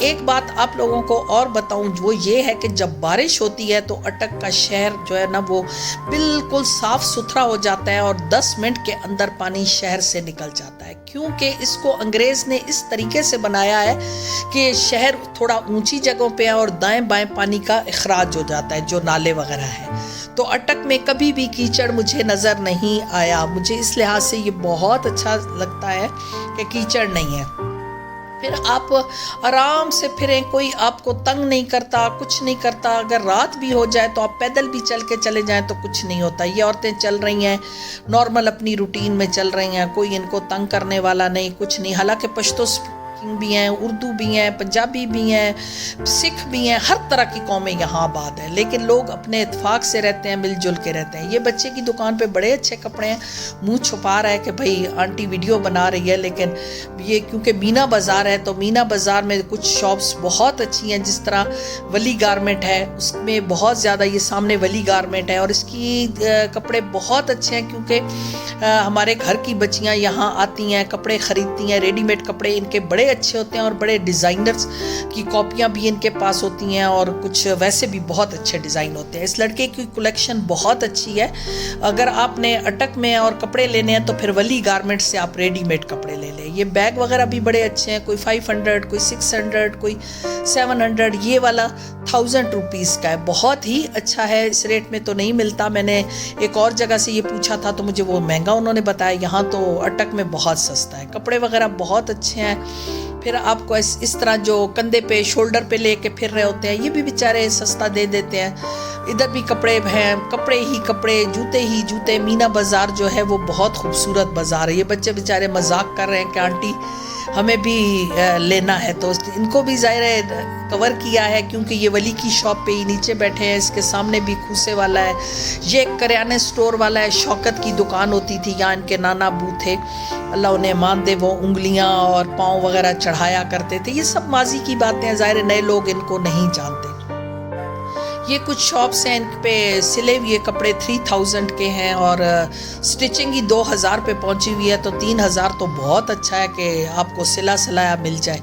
ایک بات آپ لوگوں کو اور بتاؤں، وہ یہ ہے کہ جب بارش ہوتی ہے تو اٹک کا شہر جو ہے نا وہ بالکل صاف ستھرا ہو جاتا ہے اور 10 منٹ کے اندر پانی شہر سے نکل جاتا ہے، کیونکہ اس کو انگریز نے اس طریقے سے بنایا ہے کہ شہر تھوڑا اونچی جگہوں پہ ہے اور دائیں بائیں پانی کا اخراج ہو جاتا ہے جو نالے وغیرہ ہے۔ تو اٹک میں کبھی بھی کیچڑ مجھے نظر نہیں آیا، مجھے اس لحاظ سے یہ بہت اچھا لگتا ہے کہ کیچڑ نہیں ہے۔ پھر آپ آرام سے پھریں، کوئی آپ کو تنگ نہیں کرتا، کچھ نہیں کرتا۔ اگر رات بھی ہو جائے تو آپ پیدل بھی چل کے چلے جائیں تو کچھ نہیں ہوتا۔ یہ عورتیں چل رہی ہیں نارمل اپنی روٹین میں چل رہی ہیں، کوئی ان کو تنگ کرنے والا نہیں، کچھ نہیں۔ حالانکہ پشتو بھی ہیں، اردو بھی ہیں، پنجابی بھی ہیں، سکھ بھی ہیں، ہر طرح کی قومیں یہاں آباد ہیں، لیکن لوگ اپنے اتفاق سے رہتے ہیں، مل جل کے رہتے ہیں۔ یہ بچے کی دکان پہ بڑے اچھے کپڑے ہیں، منہ چھپا رہا ہے کہ بھائی آنٹی ویڈیو بنا رہی ہے، لیکن یہ کیونکہ مینا بازار ہے تو مینا بازار میں کچھ شاپس بہت اچھی ہیں، جس طرح ولی گارمنٹ ہے، اس میں بہت زیادہ، یہ سامنے ولی گارمنٹ ہے اور اس کی کپڑے بہت اچھے ہیں، کیونکہ ہمارے گھر کی بچیاں یہاں آتی ہیں، کپڑے خریدتی ہیں، ریڈی میڈ کپڑے ان کے بڑے اچھے ہوتے ہیں اور بڑے ڈیزائنرز کی کاپیاں بھی ان کے پاس ہوتی ہیں اور کچھ ویسے بھی بہت اچھے ڈیزائن ہوتے ہیں۔ اس لڑکے کی کلیکشن بہت اچھی ہے۔ اگر آپ نے اٹک میں اور کپڑے لینے ہیں تو پھر ولی گارمنٹ سے آپ ریڈی میڈ کپڑے لے لیں۔ یہ بیگ وغیرہ بھی بڑے اچھے ہیں، کوئی 500، کوئی 600، کوئی 700، یہ والا 1000 روپیز کا ہے، بہت ہی اچھا ہے۔ اس ریٹ میں تو نہیں ملتا، میں نے ایک اور جگہ سے یہ پوچھا تھا تو مجھے وہ مہنگا انہوں نے بتایا، یہاں تو اٹک میں بہت سستا ہے، کپڑے وغیرہ بہت اچھے ہیں۔ پھر آپ کو اس طرح جو کندھے پہ شولڈر پہ لے کے پھر رہے ہوتے ہیں، یہ بھی بیچارے سستا دے دیتے ہیں۔ ادھر بھی کپڑے ہیں، کپڑے ہی کپڑے، جوتے ہی جوتے۔ مینا بازار جو ہے وہ بہت خوبصورت بازار ہے۔ یہ بچے بیچارے مذاق کر رہے ہیں کہ آنٹی ہمیں بھی لینا ہے، تو ان کو بھی ظاہر ہے کور کیا ہے، کیونکہ یہ ولی کی شاپ پہ ہی نیچے بیٹھے ہیں، اس کے سامنے بھی کھوسے والا ہے، یہ ایک کریانے سٹور والا ہے، شوکت کی دکان ہوتی تھی، یہاں ان کے نانا ابو تھے، اللہ انہیں مان دے، وہ انگلیاں اور پاؤں وغیرہ چڑھایا کرتے تھے۔ یہ سب ماضی کی باتیں ہیں، ظاہر نئے لوگ ان کو نہیں جانتے۔ یہ کچھ شاپس ہیں، ان پہ سلے ہوئے کپڑے 3000 کے ہیں اور سٹچنگ ہی 2000 پہ پہنچی ہوئی ہے، تو 3000 تو بہت اچھا ہے کہ آپ کو سلا سلایا مل جائے۔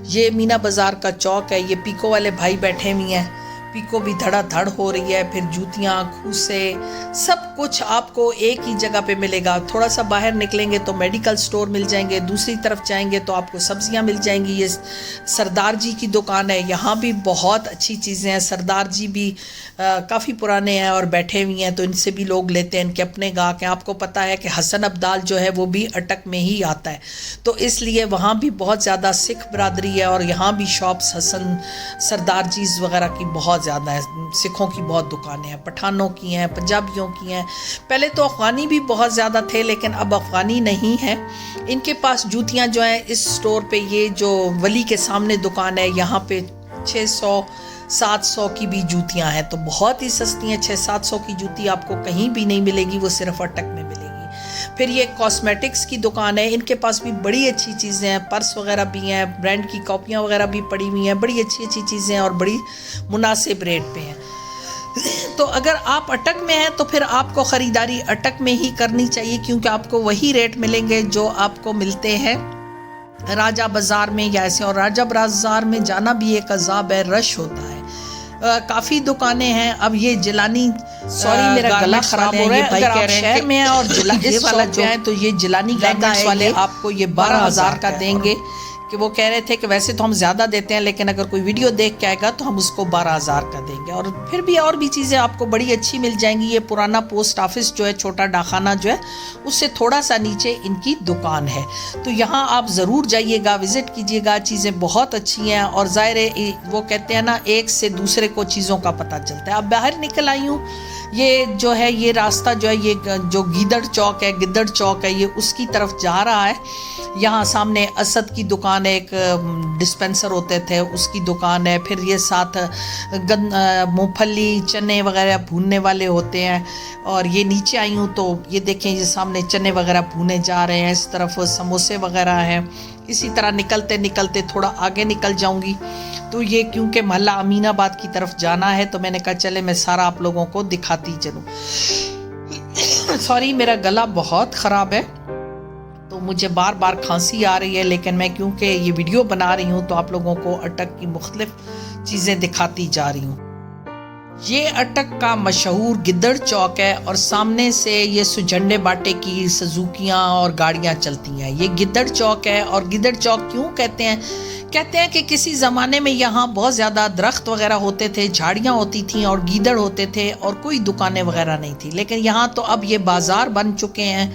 یہ مینا بازار کا چوک ہے، یہ پیکو والے بھائی بیٹھے ہوئے ہیں، پیکو بھی دھڑا دھڑ ہو رہی ہے، پھر جوتیاں، کھوسے، سب کچھ آپ کو ایک ہی جگہ پہ ملے گا۔ تھوڑا سا باہر نکلیں گے تو میڈیکل سٹور مل جائیں گے، دوسری طرف جائیں گے تو آپ کو سبزیاں مل جائیں گی۔ یہ سردار جی کی دکان ہے، یہاں بھی بہت اچھی چیزیں ہیں۔ سردار جی بھی کافی پرانے ہیں اور بیٹھے ہوئے ہیں، تو ان سے بھی لوگ لیتے ہیں، ان کے اپنے گاہک ہیں۔ آپ کو پتہ ہے کہ حسن عبدال جو ہے وہ بھی اٹک میں ہی آتا ہے، تو اس لیے وہاں بھی بہت زیادہ سکھ برادری ہے اور یہاں بھی شاپس حسن سردار جیز وغیرہ کی بہت زیادہ ہے، سکھوں کی بہت دکانیں ہیں، پٹھانوں کی ہیں، پنجابیوں کی ہیں۔ پہلے تو افغانی بھی بہت زیادہ تھے، لیکن اب افغانی نہیں ہیں۔ ان کے پاس جوتیاں جو ہیں اس سٹور پہ، یہ جو ولی کے سامنے دکان ہے، یہاں پہ 600-700 کی بھی جوتیاں ہیں، تو بہت ہی سستی ہیں۔ 600-700 کی جوتی آپ کو کہیں بھی نہیں ملے گی، وہ صرف اٹک میں ملے گی۔ پھر یہ کاسمیٹکس کی دکان ہے، ان کے پاس بھی بڑی اچھی چیزیں ہیں، پرس وغیرہ بھی ہیں، برانڈ کی کاپیاں وغیرہ بھی پڑی ہوئی ہیں، بڑی اچھی اچھی چیزیں ہیں اور بڑی مناسب ریٹ پہ ہیں۔ تو اگر آپ اٹک میں ہیں تو پھر آپ کو خریداری اٹک میں ہی کرنی چاہیے، کیونکہ آپ کو وہی ریٹ ملیں گے جو آپ کو ملتے ہیں راجہ بازار میں یا ایسے۔ اور راجہ بازار میں جانا بھی ایک عذاب ہے، رش ہوتا ہے، کافی دکانیں ہیں۔ اب یہ جیلانی، سوری میرا گلا خراب ہو رہا ہے، اگر آپ شہر میں ہیں اور اس والا جو ہے تو یہ جیلانی گارمنٹس والے آپ کو یہ 12,000 کا دیں گے، کہ وہ کہہ رہے تھے کہ ویسے تو ہم زیادہ دیتے ہیں، لیکن اگر کوئی ویڈیو دیکھ کے آئے گا تو ہم اس کو 12,000 کا دیں گے۔ اور پھر بھی اور بھی چیزیں آپ کو بڑی اچھی مل جائیں گی۔ یہ پرانا پوسٹ آفس جو ہے، چھوٹا ڈاکخانہ جو ہے، اس سے تھوڑا سا نیچے ان کی دکان ہے، تو یہاں آپ ضرور جائیے گا، وزٹ کیجیے گا، چیزیں بہت اچھی ہیں۔ اور ظاہر ہے وہ کہتے ہیں نا، ایک سے دوسرے کو چیزوں کا پتہ چلتا ہے۔ اب باہر نکل آئی ہوں، یہ جو ہے یہ راستہ جو ہے، یہ جو گیدڑ چوک ہے، گدڑ چوک ہے، یہ اس کی طرف جا رہا ہے۔ یہاں سامنے اسد کی دکان ہے، ایک ڈسپینسر ہوتے تھے، اس کی دکان ہے۔ پھر یہ ساتھ مونگ پھلی، چنے وغیرہ بھوننے والے ہوتے ہیں۔ اور یہ نیچے آئی ہوں تو یہ دیکھیں، یہ سامنے چنے وغیرہ بھونے جا رہے ہیں، اس طرف سموسے وغیرہ ہیں۔ اسی طرح نکلتے نکلتے تھوڑا آگے نکل جاؤں گی، تو یہ کیونکہ محلہ امین آباد کی طرف جانا ہے تو میں نے کہا چلے میں سارا آپ لوگوں کو دکھاتی چلوں۔ سوری میرا گلا بہت خراب ہے، تو مجھے بار بار کھانسی آ رہی ہے، لیکن میں کیونکہ یہ ویڈیو بنا رہی ہوں تو آپ لوگوں کو اٹک کی مختلف چیزیں دکھاتی جا رہی ہوں۔ یہ اٹک کا مشہور گدڑ چوک ہے اور سامنے سے یہ سجنڈے باٹے کی سزوکیاں اور گاڑیاں چلتی ہیں۔ یہ گدڑ چوک ہے، اور گدڑ چوک کیوں کہتے ہیں کہ کسی زمانے میں یہاں بہت زیادہ درخت وغیرہ ہوتے تھے، جھاڑیاں ہوتی تھیں اور گیدڑ ہوتے تھے اور کوئی دکانیں وغیرہ نہیں تھی، لیکن یہاں تو اب یہ بازار بن چکے ہیں،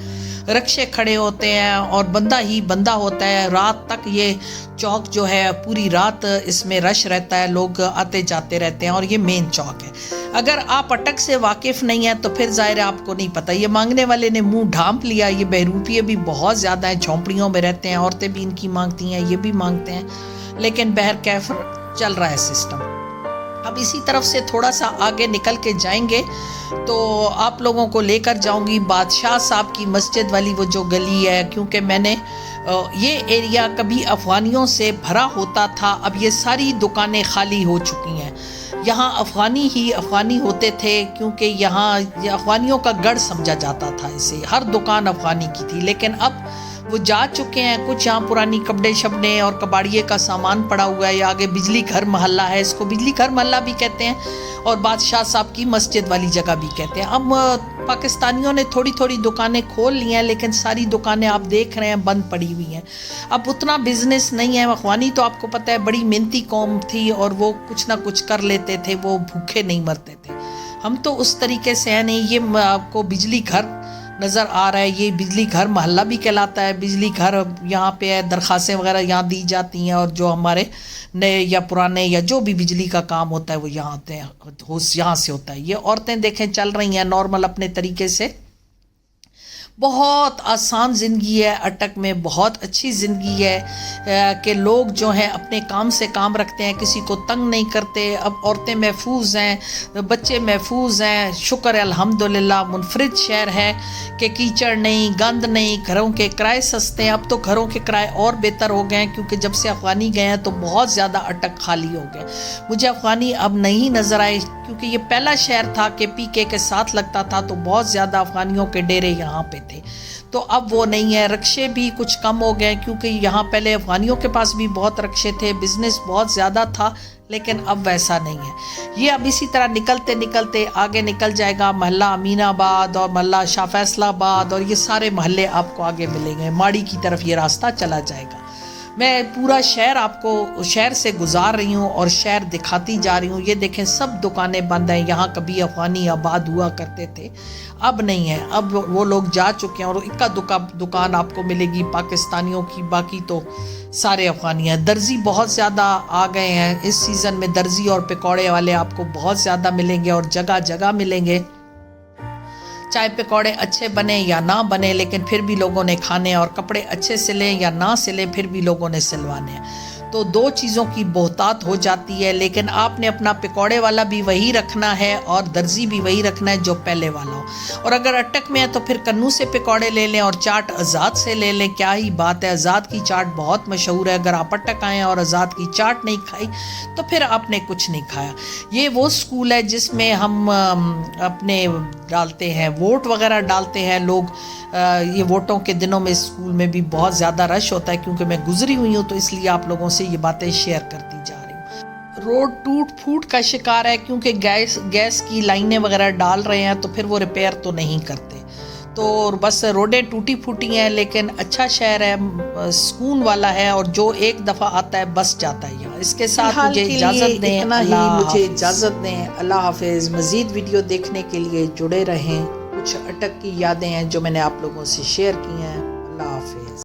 رکشے کھڑے ہوتے ہیں اور بندہ ہی بندہ ہوتا ہے۔ رات تک یہ چوک جو ہے پوری رات اس میں رش رہتا ہے، لوگ آتے جاتے رہتے ہیں، اور یہ مین چوک ہے۔ اگر آپ اٹک سے واقف نہیں ہیں تو پھر ظاہر آپ کو نہیں پتہ۔ یہ مانگنے والے نے منہ ڈھانپ لیا۔ یہ بہروپیے بھی بہت زیادہ ہیں، جھونپڑیوں میں رہتے ہیں، عورتیں بھی ان کی مانگتی ہیں، یہ بھی مانگتے ہیں، لیکن بہرکیف چل رہا ہے سسٹم۔ اب اسی طرف سے تھوڑا سا آگے نکل کے جائیں گے تو آپ لوگوں کو لے کر جاؤں گی بادشاہ صاحب کی مسجد والی وہ جو گلی ہے، کیونکہ میں نے یہ ایریا کبھی افغانیوں سے بھرا ہوتا تھا، اب یہ ساری دکانیں خالی ہو چکی ہیں۔ یہاں افغانی ہوتے تھے، کیونکہ یہاں افغانیوں کا گڑھ سمجھا جاتا تھا اسے، ہر دکان افغانی کی تھی، لیکن اب وہ جا چکے ہیں۔ کچھ یہاں پرانی کپڑے شبڑے اور کباڑیے کا سامان پڑا ہوا ہے۔ یہ آگے بجلی گھر محلہ ہے، اس کو بجلی گھر محلہ بھی کہتے ہیں، اور بادشاہ صاحب کی مسجد والی جگہ بھی کہتے ہیں۔ اب پاکستانیوں نے تھوڑی تھوڑی دکانیں کھول لی ہیں، لیکن ساری دکانیں آپ دیکھ رہے ہیں بند پڑی ہوئی ہیں۔ اب اتنا بزنس نہیں ہے۔ افغانی تو آپ کو پتہ ہے بڑی محنتی قوم تھی، اور وہ کچھ نہ کچھ کر لیتے تھے، وہ بھوکے نہیں مرتے تھے۔ ہم تو اس طریقے سے ہیں نہیں۔ یہ آپ کو بجلی گھر نظر آ رہا ہے، یہ بجلی گھر محلہ بھی کہلاتا ہے۔ بجلی گھر یہاں پہ ہے، درخواستیں وغیرہ یہاں دی جاتی ہیں، اور جو ہمارے نئے یا پرانے یا جو بھی بجلی کا کام ہوتا ہے وہ یہاں آتے ہیں، یہاں سے ہوتا ہے۔ یہ عورتیں دیکھیں چل رہی ہیں نارمل اپنے طریقے سے۔ بہت آسان زندگی ہے اٹک میں، بہت اچھی زندگی ہے کہ لوگ جو ہیں اپنے کام سے کام رکھتے ہیں، کسی کو تنگ نہیں کرتے۔ اب عورتیں محفوظ ہیں، بچے محفوظ ہیں، شکر ہے الحمدللہ۔ منفرد شہر ہے کہ کیچڑ نہیں، گند نہیں، گھروں کے کرائے سستے ہیں۔ اب تو گھروں کے کرائے اور بہتر ہو گئے ہیں، کیونکہ جب سے افغانی گئے ہیں تو بہت زیادہ اٹک خالی ہو گئے۔ مجھے افغانی اب نہیں نظر آئے، کیونکہ یہ پہلا شہر تھا کہ PK کے ساتھ لگتا تھا، تو بہت زیادہ افغانیوں کے ڈیرے یہاں پہ تھے، تو اب وہ نہیں ہے۔ رکشے بھی کچھ کم ہو گئے، کیونکہ یہاں پہلے افغانیوں کے پاس بھی بہت رکشے تھے، بزنس بہت زیادہ تھا، لیکن اب ویسا نہیں ہے۔ یہ اب اسی طرح نکلتے نکلتے آگے نکل جائے گا محلہ امین آباد اور محلہ شاہ فیصل آباد، اور یہ سارے محلے آپ کو آگے ملیں گے۔ ماڑی کی طرف یہ راستہ چلا جائے گا۔ میں پورا شہر آپ کو شہر سے گزار رہی ہوں اور شہر دکھاتی جا رہی ہوں۔ یہ دیکھیں سب دکانیں بند ہیں۔ یہاں کبھی افغانی آباد ہوا کرتے تھے، اب نہیں ہے، اب وہ لوگ جا چکے ہیں، اور اکا دکا دکان آپ کو ملے گی پاکستانیوں کی، باقی تو سارے افغانی ہیں۔ درزی بہت زیادہ آ گئے ہیں اس سیزن میں، درزی اور پکوڑے والے آپ کو بہت زیادہ ملیں گے، اور جگہ جگہ ملیں گے۔ چائے پکوڑے اچھے بنے یا نہ بنے، لیکن پھر بھی لوگوں نے کھانے، اور کپڑے اچھے سلیں یا نہ سلیں پھر بھی لوگوں نے سلوانے ہیں۔ تو دو چیزوں کی بہتات ہو جاتی ہے، لیکن آپ نے اپنا پکوڑے والا بھی وہی رکھنا ہے اور درزی بھی وہی رکھنا ہے جو پہلے والا ہو۔ اور اگر اٹک میں ہے تو پھر کنو سے پکوڑے لے لیں اور چاٹ آزاد سے لے لیں، کیا ہی بات ہے۔ آزاد کی چاٹ بہت مشہور ہے، اگر آپ اٹک آئیں اور آزاد کی چاٹ نہیں کھائی تو پھر آپ نے کچھ نہیں کھایا۔ یہ وہ سکول ہے جس میں ہم اپنے ڈالتے ہیں ووٹ وغیرہ ڈالتے ہیں لوگ۔ یہ ووٹوں کے دنوں میں اسکول میں بھی بہت زیادہ رش ہوتا ہے، کیونکہ میں گزری ہوئی ہوں تو اس لیے آپ لوگوں سے یہ باتیں شیئر کرتی جا رہی ہوں۔ روڈ ٹوٹ پھوٹ کا شکار ہے، کیونکہ گیس کی لائنیں وغیرہ ڈال رہے ہیں، تو پھر وہ ریپیئر تو نہیں کرتے، تو بس روڈیں ٹوٹی پھوٹی ہیں، لیکن اچھا شہر ہے، سکون والا ہے، اور جو ایک دفعہ آتا ہے بس جاتا ہے یہاں۔ اس کے ساتھ مجھے اجازت دیں، اللہ حافظ۔ مزید ویڈیو دیکھنے کے لیے جڑے رہیں۔ کچھ اٹک کی یادیں ہیں جو میں نے آپ لوگوں سے شیئر کی ہیں۔ اللہ حافظ۔